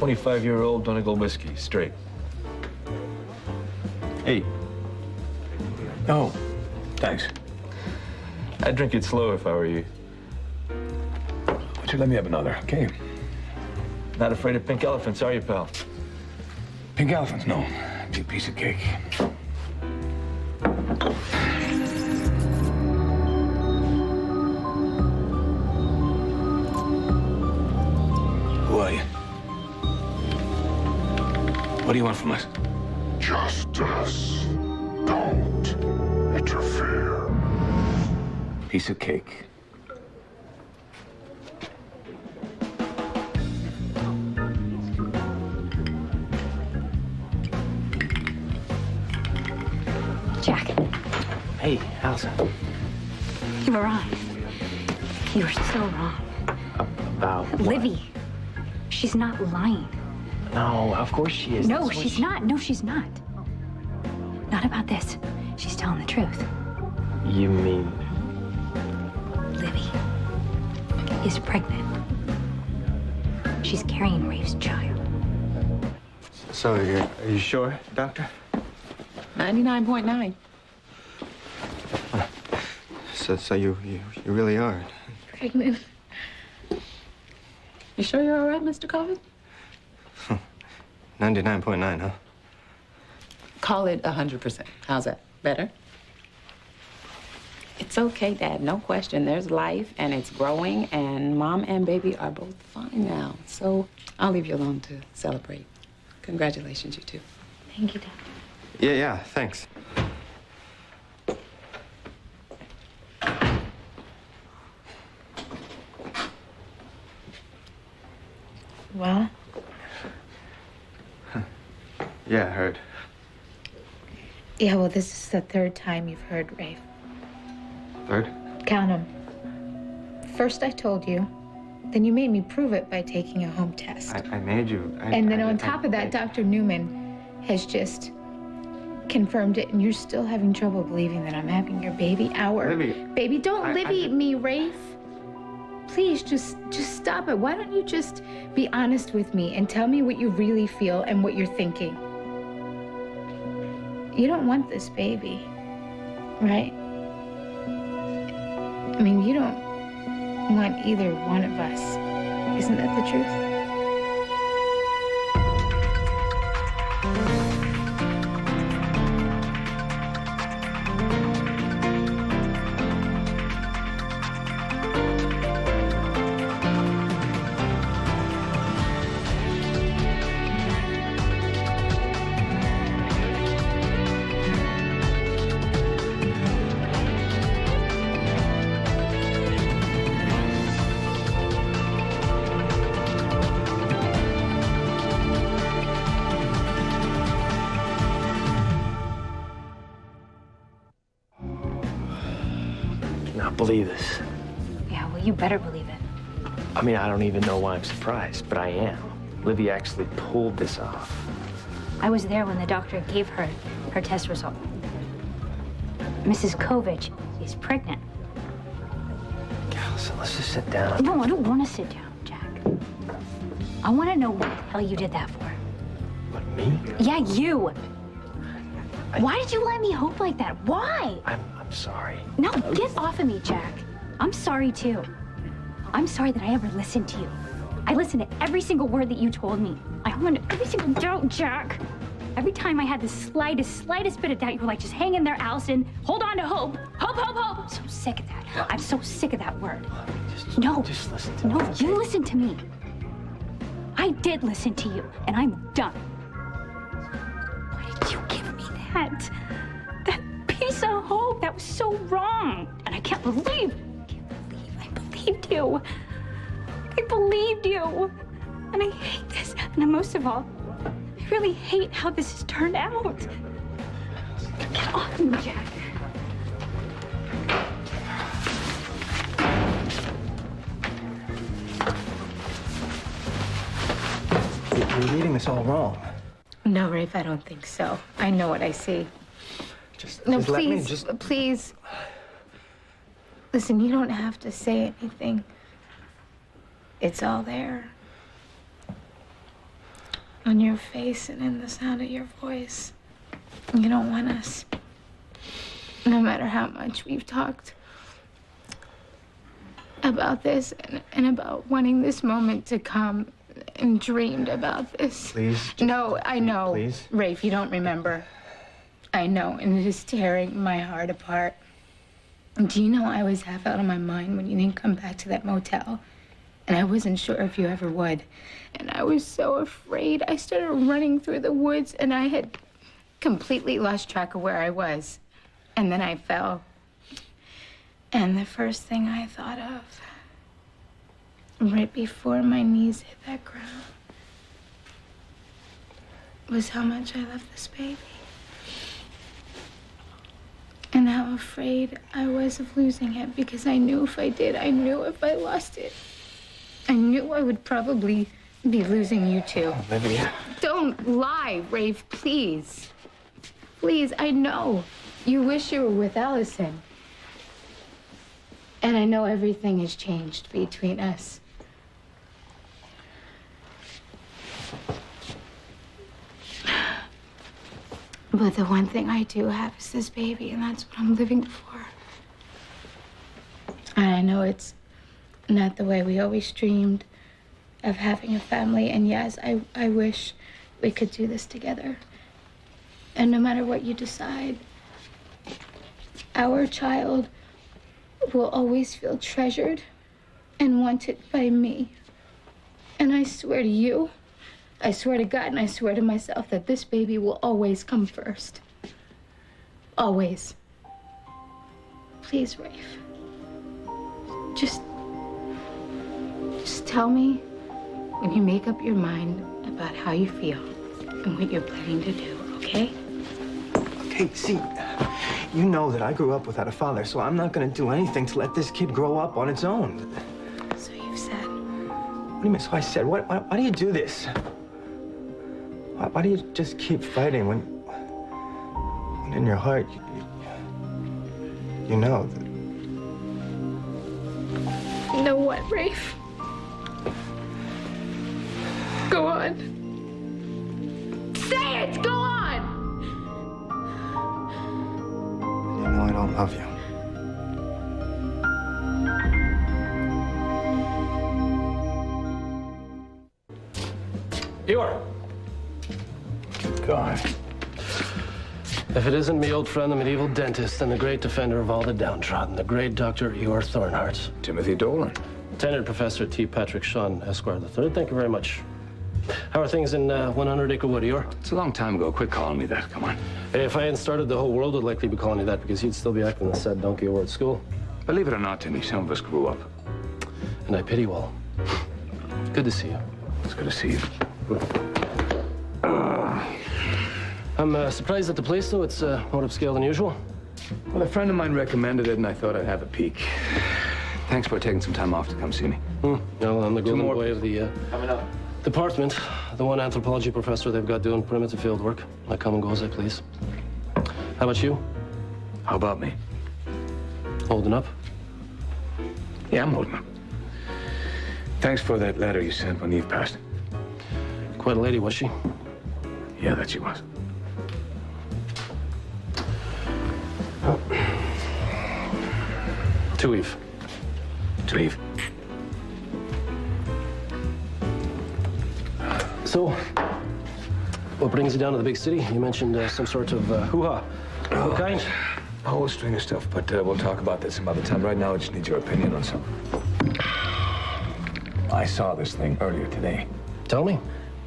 25-year-old Donegal whiskey, straight. Hey. No, thanks. I'd drink it slow if I were you. Why don't you let me have another, okay? Not afraid of pink elephants, are you, pal? Pink elephants, no. Big piece of cake. Who are you? What do you want from us? Justice. Don't interfere. Piece of cake. Jack. Hey, Allison. You were wrong. You were so wrong. About what? Livy. She's not lying. No, of course she is. No, she's not. No, she's not. Not about this. She's telling the truth. You mean? Livy is pregnant. She's carrying Rafe's child. So, are you sure, Doctor? 99.9. So you really are. Pregnant. You sure you're all right, Mr. Colvin? 99.9, huh? Call it 100%. How's that? Better? It's okay, Dad. No question. There's life, and it's growing, and Mom and baby are both fine now. So I'll leave you alone to celebrate. Congratulations, you two. Thank you, Dad. Yeah, thanks. Well? Yeah, I heard. Yeah, well, this is the third time you've heard Rafe. Third? Count them. First I told you, then you made me prove it by taking a home test. I made you. And then on top of that, Dr. Newman has just confirmed it, and you're still having trouble believing that I'm having your baby hour. Livy. Baby, don't Livy me, Rafe. Please, just stop it. Why don't you just be honest with me and tell me what you really feel and what you're thinking? You don't want this baby, right? I mean, you don't want either one of us. Isn't that the truth? Not believe this. Yeah, well, you better believe it. I mean, I don't even know why I'm surprised, but I am. Livy actually pulled this off. I was there when the doctor gave her her test result. Mrs. Kovich is pregnant. Allison, let's just sit down. No, I don't want to sit down, Jack. I want to know what the hell you did that for. What, me? Yeah, you. Why did you let me hope like that? Why? I'm sorry. No, get off of me, Jack. I'm sorry, too. I'm sorry that I ever listened to you. I listened to every single word that you told me. I hung on to every single doubt, Jack. Every time I had the slightest bit of doubt, you were like, just hang in there, Allison. Hold on to hope. Hope, hope, hope. I'm so sick of that. I'm so sick of that word. Just listen to me. No, you listen to me. I did listen to you, and I'm done. Why did you give me that? That piece of hope. That was so wrong. And I can't believe I believed you. I believed you. And I hate this. And most of all, I really hate how this has turned out. Get off me, Jack. You're reading this all wrong. No, Rafe, I don't think so. I know what I see. Just Please, let me please. Listen, you don't have to say anything. It's all there. on your face and in the sound of your voice. You don't want us. No matter how much we've talked about this and about wanting this moment to come and dreamed about this. Please? No, I know. Please? Rafe, you don't remember. I know, and it is tearing my heart apart. Do you know I was half out of my mind when you didn't come back to that motel? And I wasn't sure if you ever would. And I was so afraid. I started running through the woods, and I had completely lost track of where I was. And then I fell. And the first thing I thought of, right before my knees hit that ground, was how much I love this baby. And how afraid I was of losing it, because I knew if I did, I knew if I lost it, I knew I would probably be losing you too. Olivia. Don't lie, Rafe, please. Please, I know you wish you were with Allison. And I know everything has changed between us. But the one thing I do have is this baby, and that's what I'm living for. And I know it's not the way we always dreamed of having a family. And yes, I wish we could do this together. And no matter what you decide, our child will always feel treasured and wanted by me. And I swear to you, I swear to God, and I swear to myself that this baby will always come first. Always. Please, Rafe. Just tell me when you make up your mind about how you feel and what you're planning to do, okay? Okay, see, you know that I grew up without a father, so I'm not gonna do anything to let this kid grow up on its own. So you've said. What do you mean, so I said? Why do you do this? Why do you just keep fighting when in your heart, you know that... You know what, Rafe? Go on. Say it! Go on! You know I don't love you. Eeyore. God. If it isn't me old friend, the medieval dentist, and the great defender of all the downtrodden, the great Dr. Eeyore Thornhart. Timothy Dolan. Tenured Professor T. Patrick Sean, Esquire III. Thank you very much. How are things in 100 Acre Wood, Eeyore? It's a long time ago. Quit calling me that. Come on. Hey, if I hadn't started, the whole world would likely be calling you that, because you'd still be acting the sad donkey over at school. Believe it or not, Timmy, some of us grew up. And I pity you all. Good to see you. It's good to see you. I'm surprised at the place, though. It's more upscale than usual. Well, a friend of mine recommended it, and I thought I'd have a peek. Thanks for taking some time off to come see me. No, I'm the golden more boy of the coming up. department. The one anthropology professor they've got doing primitive field work. I come and go as I please. How about you? How about me? Holding up? Yeah, I'm holding up. Thanks for that letter you sent when Eve passed. Quite a lady, was she? Yeah, that she was. To Eve. To Eve. So, what brings you down to the big city? You mentioned some sort of hoo-ha. What kind? A whole string of stuff, but we'll talk about that some other time. Right now, I just need your opinion on something. I saw this thing earlier today. Tell me.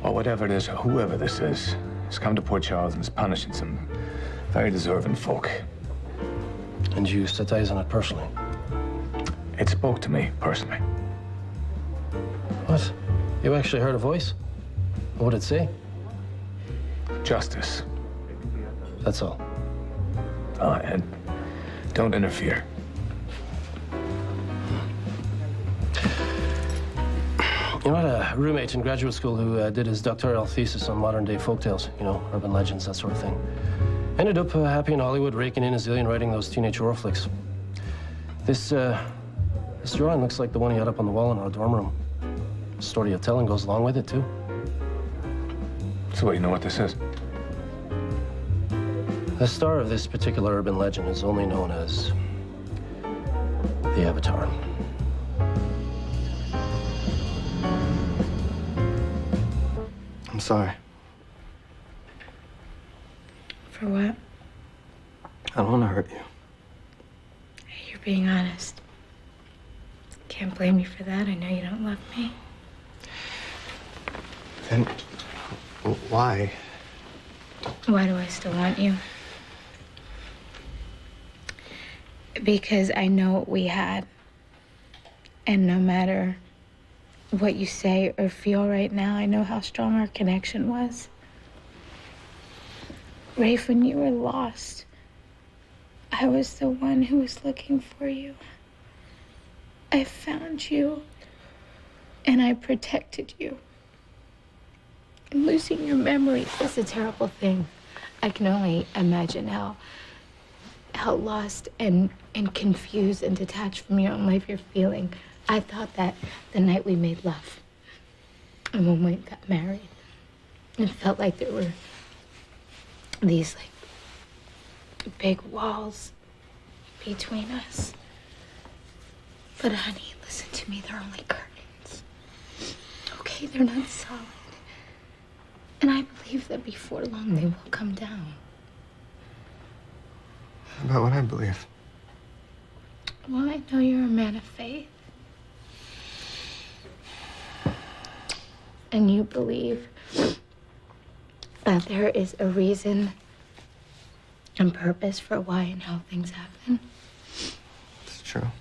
Well, whatever it is, or whoever this is, has come to Port Charles and is punishing some very deserving folk. And you set eyes on it personally? It spoke to me, personally. What? You actually heard a voice? What did it say? Justice. That's all. And don't interfere. You know, I had a roommate in graduate school who did his doctoral thesis on modern-day folktales, you know, urban legends, that sort of thing. Ended up happy in Hollywood, raking in a zillion, writing those teenage horror flicks. This drawing looks like the one he had up on the wall in our dorm room. The story you're telling goes along with it, too. So what, you know what this is? The star of this particular urban legend is only known as the Avatar. I'm sorry. For what? I don't want to hurt you. You're being honest. Can't blame you for that. I know you don't love me. Then why? Why do I still want you? Because I know what we had. And no matter what you say or feel right now, I know how strong our connection was. Rafe, when you were lost, I was the one who was looking for you. I found you, and I protected you. And losing your memory is a terrible thing. I can only imagine how lost and confused and detached from your own life you're feeling. I thought that the night we made love and when we got married, it felt like there were these like big walls between us. But honey, listen to me, they're only curtains. Okay, they're not solid. And I believe that before long they will come down. About what I believe. Well, I know you're a man of faith. And you believe that there is a reason and purpose for why and how things happen. It's true.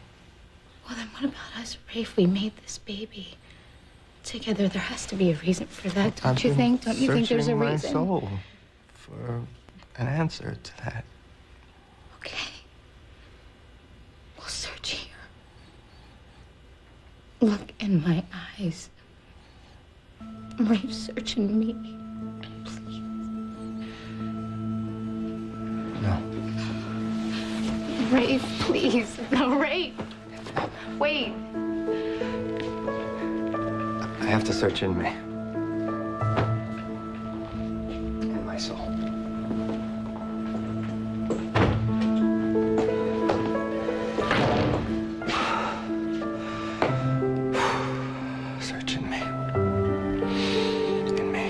Well, then what about us, Rafe? We made this baby together. There has to be a reason for that, don't you think? Don't you think there's a reason? Searching my soul for an answer to that. Okay. We'll search here. Look in my eyes. Rafe, searching me. Please. No. Rafe, please. No, Rafe. Wait. I have to search in me. In my soul. Search in me. In me.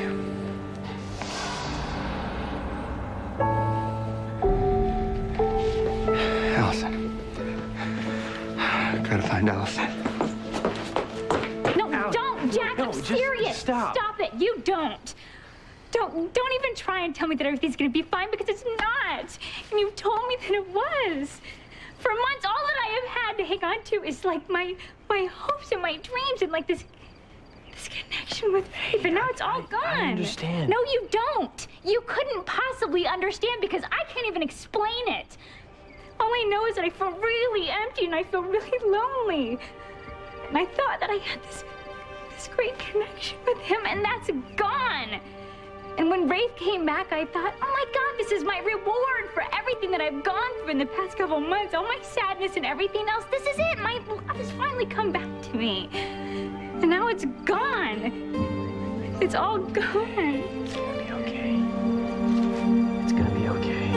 Allison. I gotta find Allison. Jack, I'm serious. Stop it. You don't. Don't even try and tell me that everything's gonna be fine because it's not. And you told me that it was. For months, all that I have had to hang on to is like my hopes and my dreams and like this connection with Rafe. And now it's all gone. I understand. No, you don't. You couldn't possibly understand because I can't even explain it. All I know is that I feel really empty and I feel really lonely. And I thought that I had this great connection with him, and that's gone. And when Rafe came back, I thought, oh my God, this is my reward for everything that I've gone through in the past couple months, all my sadness and everything else. This is it. My love has finally come back to me. And now it's gone. It's all gone. It's gonna be okay. It's gonna be okay.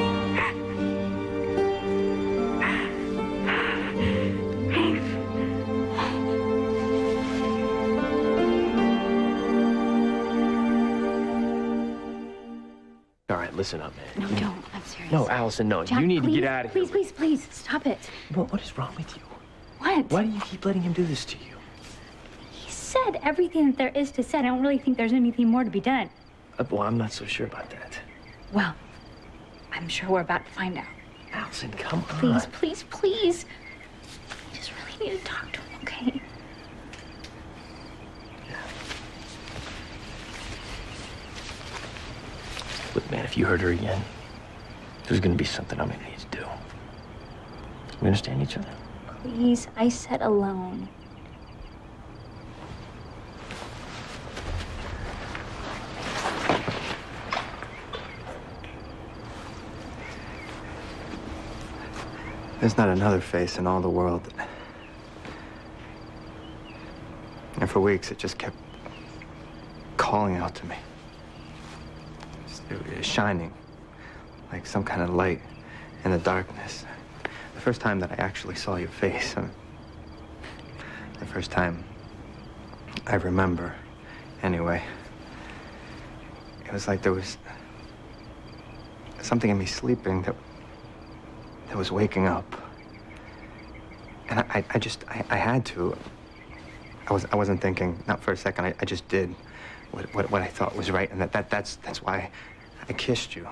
All right, listen up, man. No, don't. I'm serious. No, Allison, no. Jack, you need please, to get out of here. Please, stop it. What is wrong with you? What? Why do you keep letting him do this to you? He said everything that there is to say. I don't really think there's anything more to be done. Well, I'm not so sure about that. Well, I'm sure we're about to find out. Allison, come on. Please. I just really need to talk to him, okay? Look, man, if you hurt her again, there's gonna be something I'm gonna need to do. We understand each other? Please, I said alone. There's not another face in all the world. And for weeks, it just kept calling out to me. It was shining, like some kind of light in the darkness. The first time that I actually saw your face. The first time I remember, anyway. It was like there was something in me sleeping that was waking up. And I had to. I wasn't thinking, not for a second. I just did what I thought was right, and that's why I kissed you.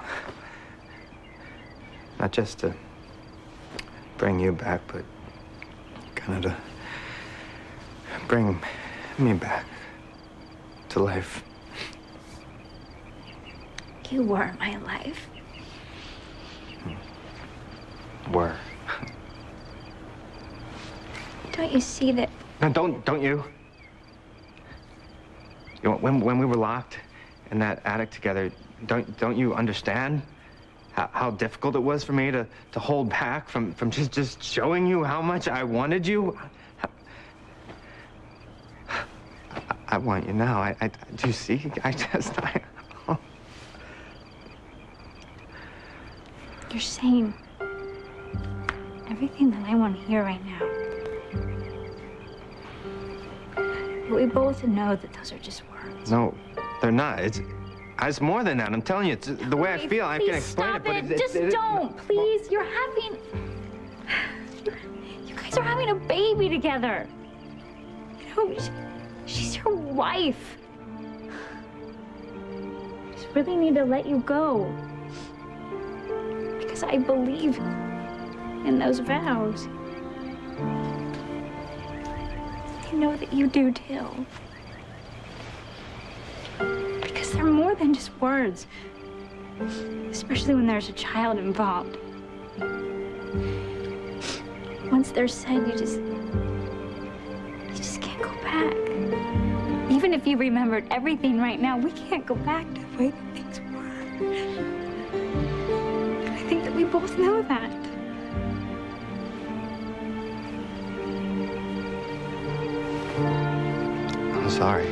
Not just to bring you back, but kind of to bring me back to life. You were my life. Were. Don't you see that? No, don't you? You know, when we were locked in that attic together, don't you understand how difficult it was for me to hold back from just showing you how much I wanted you? I want you now. I do you see? You're saying everything that I want to hear right now. But we both know that those are just words. No, they're not. It's more than that. I'm telling you, it's the way I feel. I can explain it, but stop it. Just don't, please. You're having... You guys are having a baby together. You know, she's your wife. I just really need to let you go. Because I believe in those vows. I know that you do too. Because they're more than just words. Especially when there's a child involved. Once they're said, you just can't go back. Even if you remembered everything right now, we can't go back to the way that things were. And I think that we both know that. I'm sorry.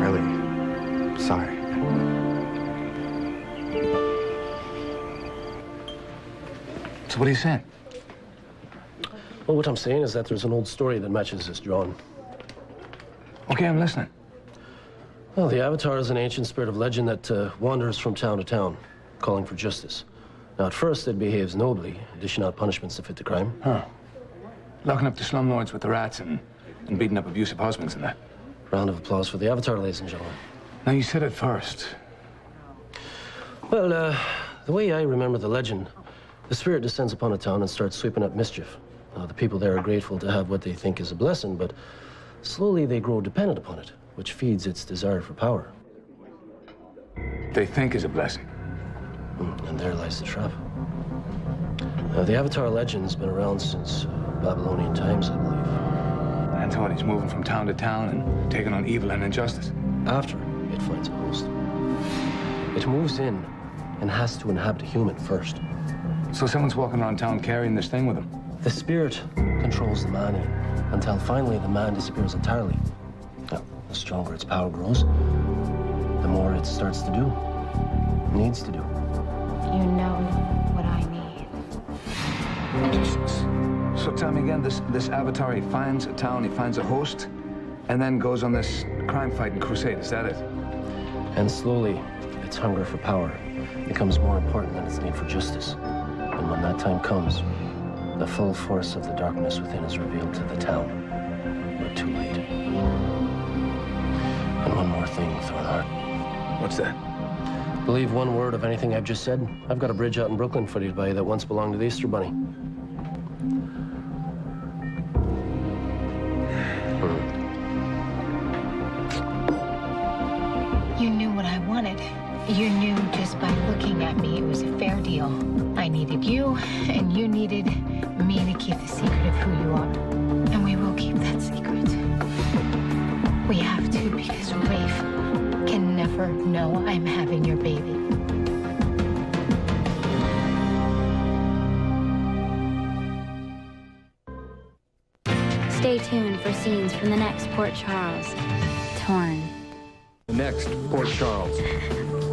Really sorry. So what are you saying? Well, what I'm saying is that there's an old story that matches this drawing. Okay, I'm listening. Well, the Avatar is an ancient spirit of legend that wanders from town to town, calling for justice. Now, at first, it behaves nobly, dishing out punishments to fit the crime. Huh. Locking up the slumlords with the rats and beating up abusive husbands and that. Round of applause for the Avatar, ladies and gentlemen. Now, you said it first. Well, the way I remember the legend, the spirit descends upon a town and starts sweeping up mischief. The people there are grateful to have what they think is a blessing, but slowly they grow dependent upon it, which feeds its desire for power. They think is a blessing. And there lies the trap. The Avatar legend's been around since Babylonian times, I believe. And so he's moving from town to town and taking on evil and injustice. After it finds a host. It moves in and has to inhabit a human first. So someone's walking around town carrying this thing with them. The spirit controls the mani until finally the man disappears entirely. Now, the stronger its power grows, the more it starts to do, needs to do. You know what I need. So tell me again, this Avatar, he finds a town, he finds a host, and then goes on this crime-fighting crusade, is that it? And slowly, its hunger for power becomes more important than its need for justice. And when that time comes, the full force of the darkness within is revealed to the town, but too late. And one more thing, Thornhart. What's that? Believe one word of anything I've just said, I've got a bridge out in Brooklyn for you to buy that once belonged to the Easter Bunny. You knew what I wanted. You knew just by looking at me it was a fair deal. I needed you, and you needed me to keep the secret of who you are. And we will keep that secret. We have to, because Rafe can never know I'm having your baby. Stay tuned for scenes from the next Port Charles. Torn. Next, Port Charles.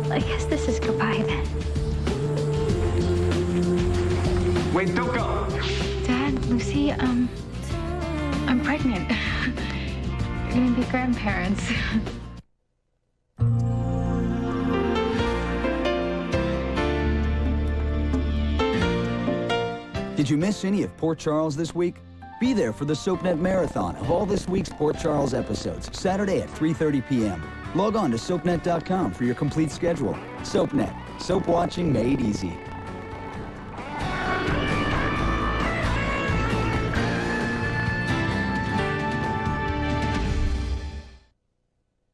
I guess this is goodbye then. Wait, don't go! Dad, Lucy, I'm pregnant. We're gonna be grandparents. Did you miss any of Port Charles this week? Be there for the SoapNet Marathon of all this week's Port Charles episodes, Saturday at 3:30 p.m. Log on to SoapNet.com for your complete schedule. SoapNet. Soap watching made easy.